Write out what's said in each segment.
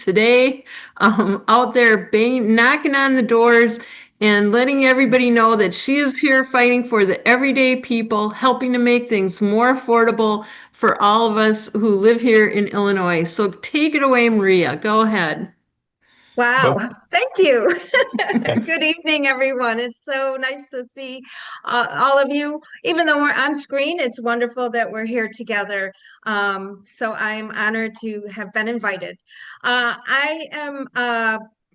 today, out there banging, knocking on the doors and letting everybody know that she is here fighting for the everyday people, helping to make things more affordable for all of us who live here in Illinois. So take it away, Maria. Go ahead. Wow, Well, thank you. Good evening, everyone. It's so nice to see all of you. Even though we're on screen, it's wonderful that we're here together. So I'm honored to have been invited. I am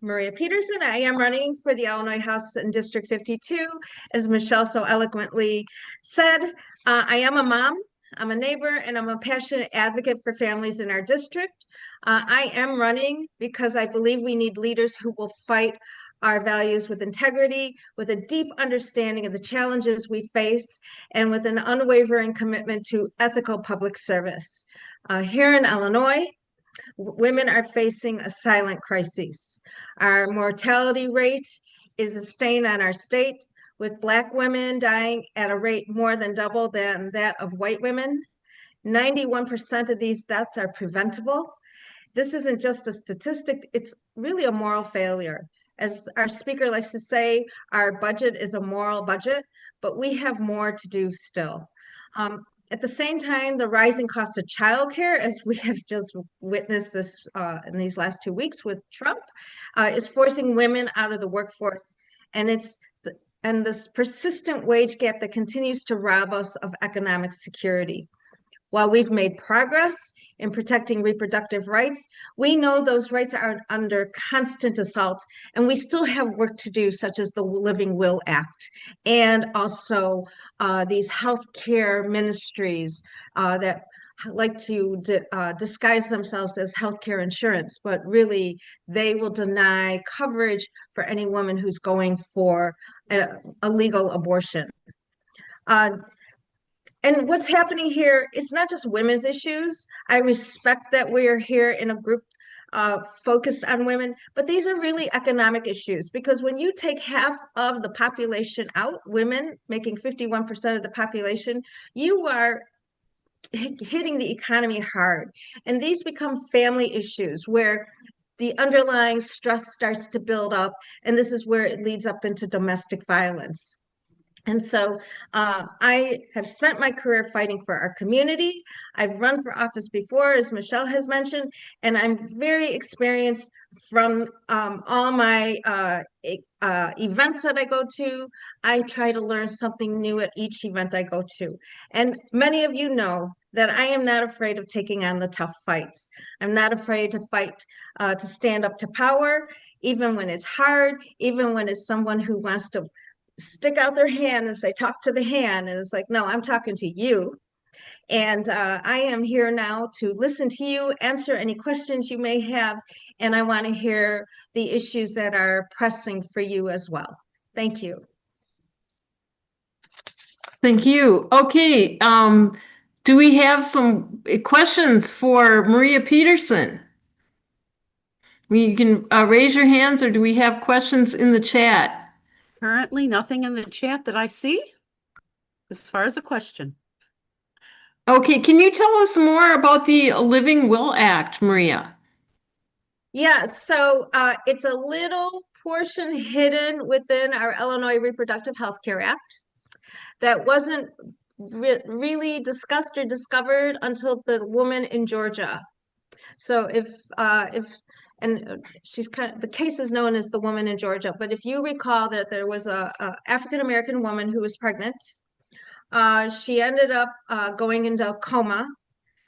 Maria Peterson. I am running for the Illinois House in District 52. As Michelle so eloquently said, I am a mom. I'm a neighbor and I'm a passionate advocate for families in our district. I am running because I believe we need leaders who will fight our values with integrity, with a deep understanding of the challenges we face, and with an unwavering commitment to ethical public service. Here in Illinois, women are facing a silent crisis. Our mortality rate is a stain on our state, with Black women dying at a rate more than double than that of white women. 91% of these deaths are preventable. This isn't just a statistic, it's really a moral failure. As our speaker likes to say, our budget is a moral budget, but we have more to do still. At the same time, the rising cost of childcare, as we have just witnessed this in these last 2 weeks with Trump, is forcing women out of the workforce. And this persistent wage gap that continues to rob us of economic security. While we've made progress in protecting reproductive rights, we know those rights are under constant assault, and we still have work to do, such as the Living Will Act, and also these healthcare ministries that like to disguise themselves as healthcare insurance, but really they will deny coverage for any woman who's going for a legal abortion. And what's happening here is not just women's issues. I respect that we are here in a group focused on women, but these are really economic issues, because when you take half of the population out, women making 51% of the population, you are hitting the economy hard. And these become family issues where the underlying stress starts to build up, and this is where it leads up into domestic violence. And so I have spent my career fighting for our community. I've run for office before, as Michelle has mentioned, and I'm very experienced from all my events that I go to. I try to learn something new at each event I go to. And many of you know that I am not afraid of taking on the tough fights. I'm not afraid to fight, to stand up to power, even when it's hard, even when it's someone who wants to stick out their hand and say, talk to the hand. And it's like, no, I'm talking to you. And I am here now to listen to you, answer any questions you may have. And I want to hear the issues that are pressing for you as well. Thank you. Thank you. Okay. Do we have some questions for Maria Peterson? You can raise your hands, or do we have questions in the chat? Currently, nothing in the chat that I see as far as a question. Okay, can you tell us more about the Living Will Act, Maria? Yeah, so it's a little portion hidden within our Illinois Reproductive Health Care Act that wasn't really discussed or discovered until the woman in Georgia. So she's the case is known as the woman in Georgia, but if you recall that there was a African-American woman who was pregnant, she ended up going into a coma,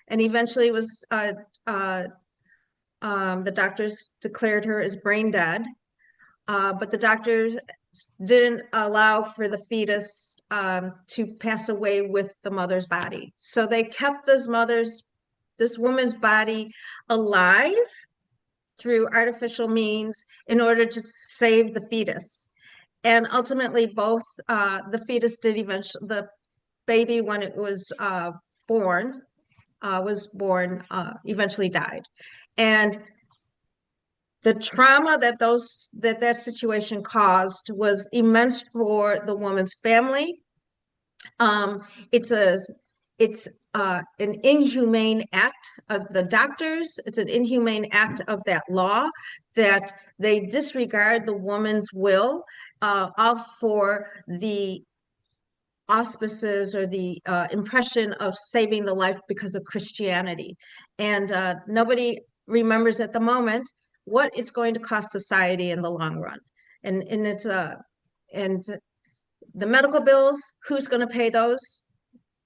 and eventually the doctors declared her as brain dead, but the doctors didn't allow for the fetus to pass away with the mother's body. So they kept this woman's body alive through artificial means in order to save the fetus. And ultimately, both the fetus did eventually, the baby, when it was born, eventually died. And the trauma that situation caused was immense for the woman's family. it's an inhumane act of the doctors. It's an inhumane act of that law that they disregard the woman's will all for the auspices or the impression of saving the life because of Christianity. And nobody remembers at the moment what it's going to cost society in the long run. And it's and the medical bills, who's going to pay those?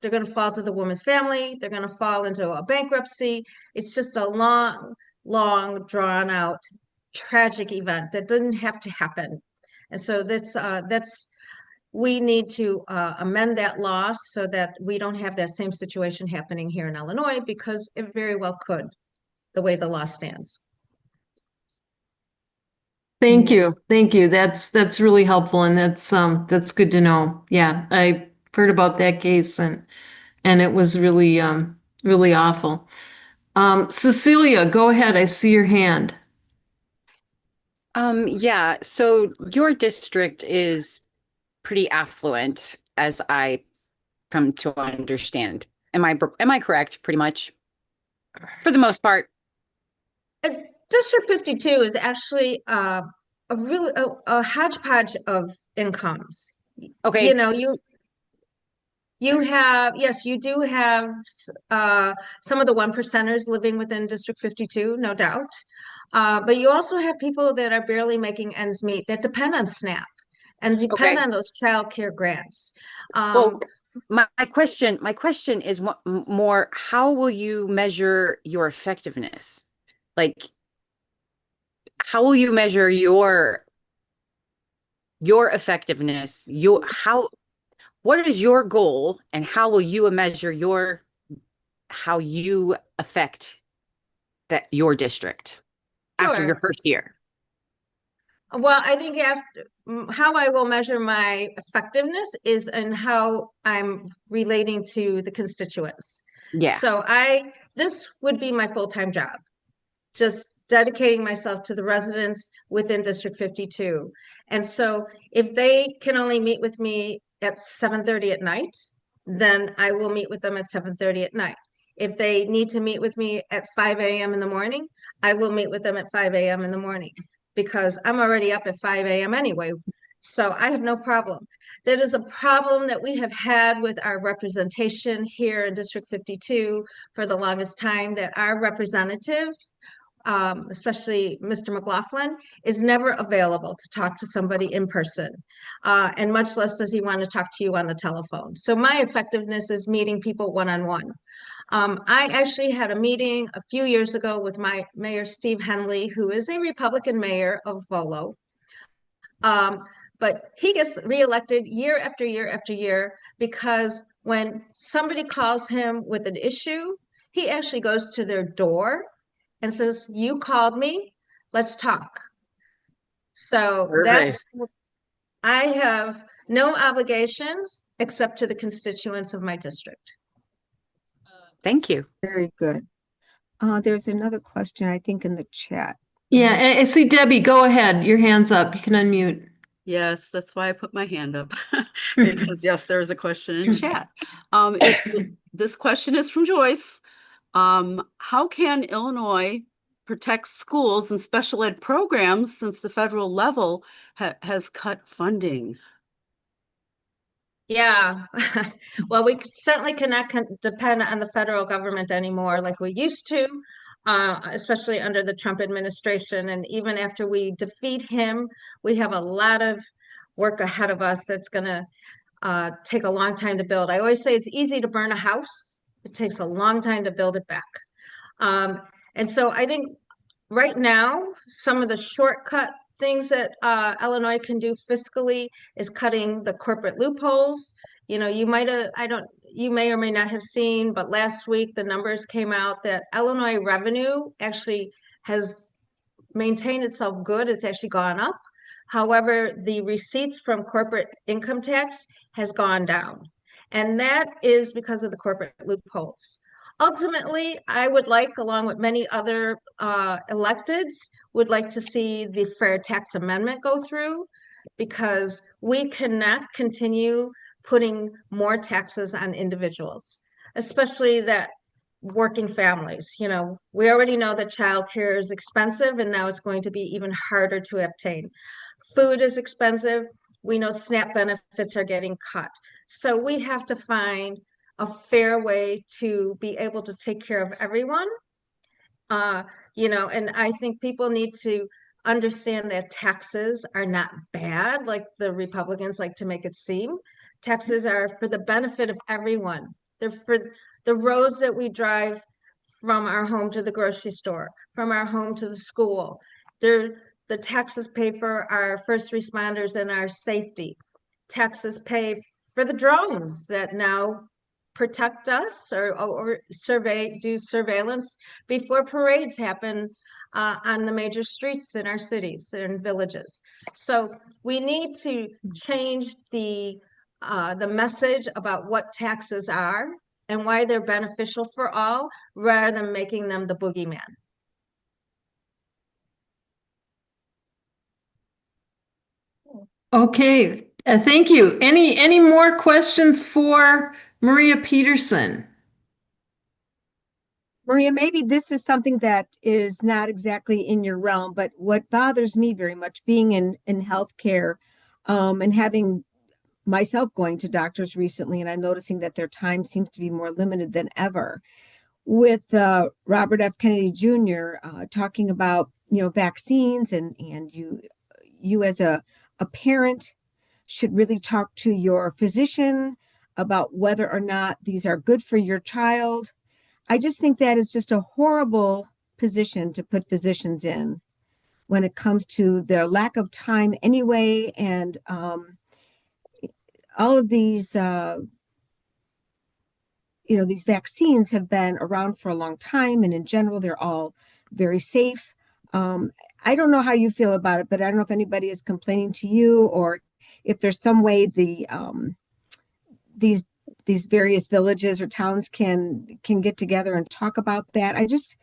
They're going to fall to the woman's family. They're going to fall into a bankruptcy. It's just a long, long, drawn out, tragic event that didn't have to happen. And so that's we need to amend that law so that we don't have that same situation happening here in Illinois, because it very well could, the way the law stands. Thank you. Thank you. That's really helpful, and that's good to know. Yeah, I heard about that case, and it was really really awful. Cecilia, go ahead. I see your hand. Yeah, so your district is pretty affluent, as I come to understand. Am I correct, pretty much? For the most part. District 52 is actually a really a hodgepodge of incomes. Okay. You know, you have, yes, you do have some of the one percenters living within District 52, no doubt. But you also have people that are barely making ends meet that depend on SNAP and depend Okay. on those child care grants. Well, my question is more, how will you measure your effectiveness? Like, how will you measure your effectiveness? What is your goal, and how will you measure how you affect your district after your Sure. first year? Well, I think how I will measure my effectiveness is in how I'm relating to the constituents. Yeah. So this would be my full-time job, just dedicating myself to the residents within District 52. And so if they can only meet with me at 7:30 at night, then I will meet with them at 7:30 at night. If they need to meet with me at 5 a.m. in the morning, I will meet with them at 5 a.m. in the morning, because I'm already up at 5 a.m. anyway. So I have no problem. That is a problem that we have had with our representation here in District 52 for the longest time, that our representatives, especially Mr. McLaughlin, is never available to talk to somebody in person, and much less does he want to talk to you on the telephone. So my effectiveness is meeting people one-on-one. I actually had a meeting a few years ago with my Mayor Steve Henley, who is a Republican mayor of Volo. But he gets reelected year after year after year, because when somebody calls him with an issue, he actually goes to their door and says, "You called me, let's talk." So Right. I have no obligations except to the constituents of my district. Thank you. Very good. There's another question, I think, in the chat. Yeah, I see Debbie. Go ahead. Your hand's up. You can unmute. Yes, that's why I put my hand up, because yes, there is a question in chat. This question is from Joyce. How can Illinois protect schools and special ed programs since the federal level has cut funding? Yeah, well, we certainly cannot depend on the federal government anymore like we used to, especially under the Trump administration. And even after we defeat him, we have a lot of work ahead of us that's going to take a long time to build. I always say it's easy to burn a house. It takes a long time to build it back. And so I think right now, some of the shortcut things that Illinois can do fiscally is cutting the corporate loopholes. You know, you may or may not have seen, but last week the numbers came out that Illinois revenue actually has maintained itself good. It's actually gone up. However, the receipts from corporate income tax has gone down. And that is because of the corporate loopholes. Ultimately, I would like, along with many other electeds, would like to see the fair tax amendment go through, because we cannot continue putting more taxes on individuals. especially that working families. You know, we already know that childcare is expensive, and now it's going to be even harder to obtain. Food is expensive. We know SNAP benefits are getting cut. So we have to find a fair way to be able to take care of everyone. Uh, you know, and I think people need to understand that taxes are not bad, like the Republicans like to make it seem. Taxes are for the benefit of everyone. They're for the roads that we drive from our home to the grocery store, from our home to the school. The taxes pay for our first responders and our safety. Taxes pay for the drones that now protect us or do surveillance before parades happen on the major streets in our cities and villages. So we need to change the message about what taxes are and why they're beneficial for all, rather than making them the boogeyman. Okay, thank you. Any more questions for Maria Peterson? Maria, maybe this is something that is not exactly in your realm, but what bothers me very much being in healthcare, and having myself going to doctors recently, and I'm noticing that their time seems to be more limited than ever. With Robert F. Kennedy Jr. Talking about vaccines, and you as a parent should really talk to your physician about whether or not these are good for your child. I just think that is just a horrible position to put physicians in when it comes to their lack of time anyway, and all of these these vaccines have been around for a long time, and in general, they're all very safe. I don't know how you feel about it, but I don't know if anybody is complaining to you, or if there's some way these various villages or towns can get together and talk about that. I just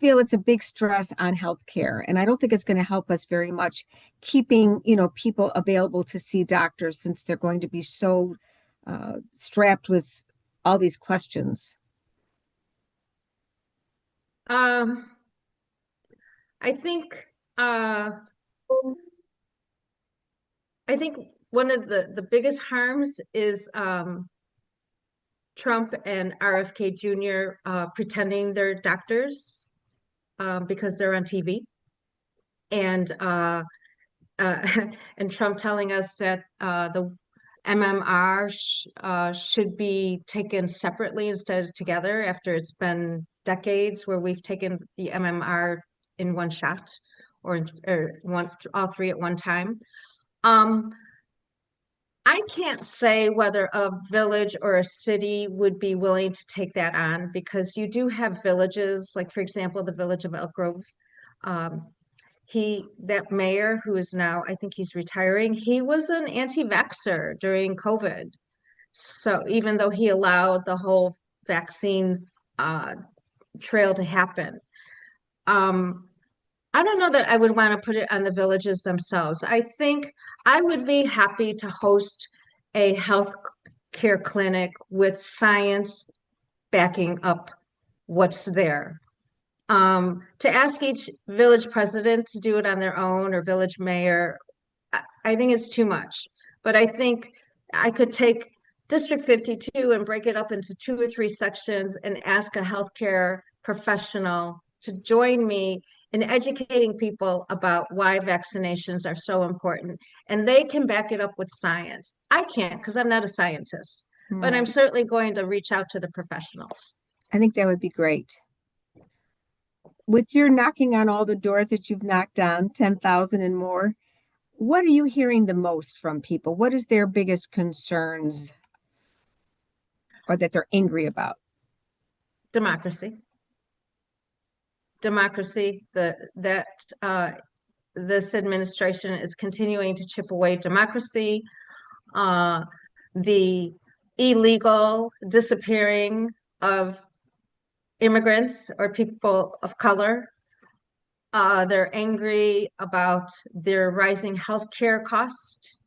feel it's a big stress on healthcare, and I don't think it's going to help us very much keeping people available to see doctors, since they're going to be so strapped with all these questions. I think I think one of the biggest harms is Trump and RFK Jr. Pretending they're doctors because they're on TV, and and Trump telling us that the MMR should be taken separately instead of together, after it's been decades where we've taken the MMR in one shot, or all three at one time. I can't say whether a village or a city would be willing to take that on, because you do have villages, like for example, the village of Elk Grove. Um, that mayor, who is now, I think he's retiring, he was an anti-vaxxer during COVID. So even though he allowed the whole vaccine trail to happen, I don't know that I would want to put it on the villages themselves. I think I would be happy to host a health care clinic with science backing up what's there. To ask each village president to do it on their own, or village mayor, I think it's too much. But I think I could take District 52 and break it up into 2 or 3 sections and ask a healthcare professional to join me in educating people about why vaccinations are so important. And they can back it up with science. I can't, because I'm not a scientist, but I'm certainly going to reach out to the professionals. I think that would be great. With your knocking on all the doors that you've knocked on, 10,000 and more, what are you hearing the most from people? What is their biggest concerns, or that they're angry about? Democracy. This administration is continuing to chip away democracy, the illegal disappearing of immigrants or people of color. They're angry about their rising healthcare cost.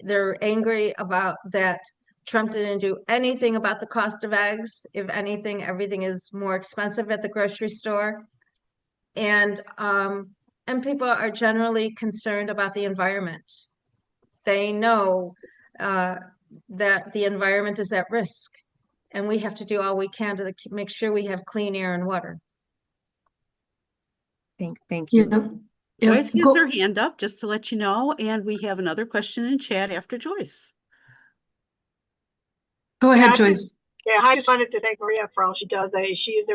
They're angry about that Trump didn't do anything about the cost of eggs. If anything, everything is more expensive at the grocery store. And people are generally concerned about the environment. They know that the environment is at risk, and we have to do all we can to make sure we have clean air and water. Thank you. Yeah. Yeah. Joyce has her hand up, just to let you know, and we have another question in chat after Joyce. Go ahead, Joyce. I just wanted to thank Maria for all she does. She's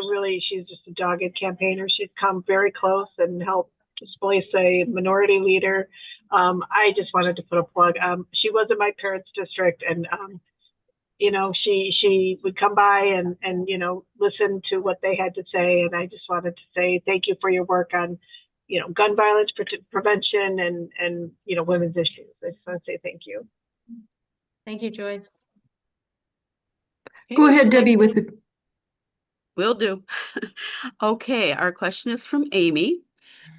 just a dogged campaigner. She's come very close and helped displace a minority leader. I just wanted to put a plug. She was in my parents' district, and she would come by and listen to what they had to say. And I just wanted to say thank you for your work on gun violence prevention and women's issues. I just want to say thank you. Thank you, Joyce. Go ahead, Debbie, with the. Will do. Okay, our question is from Amy,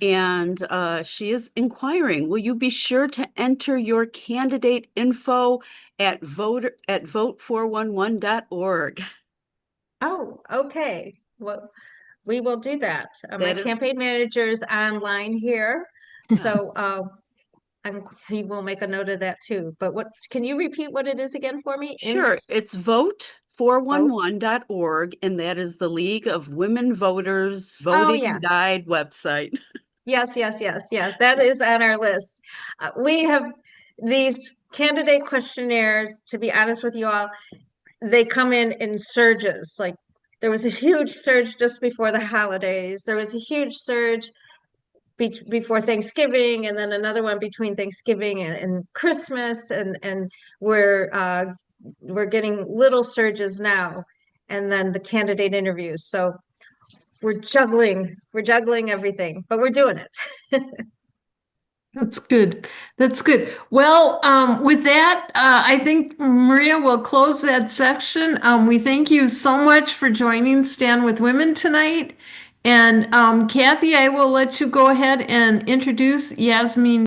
and she is inquiring, will you be sure to enter your candidate info at vote411.org? Oh, okay. Well, we will do that. My campaign manager is online here, so he will make a note of that too. But can you repeat what it is again for me? Sure, it's vote411.org, and that is the League of Women Voters Voting Guide website. Yes. That is on our list. We have these candidate questionnaires, to be honest with you all, they come in surges. Like there was a huge surge just before the holidays. There was a huge surge before Thanksgiving, and then another one between Thanksgiving and Christmas, and we're getting little surges now, and then the candidate interviews. So we're juggling everything, but we're doing it. That's good. That's good. Well, with that, I think Maria will close that section. We thank you so much for joining Stand with Women tonight. And Kathy, I will let you go ahead and introduce Yasmin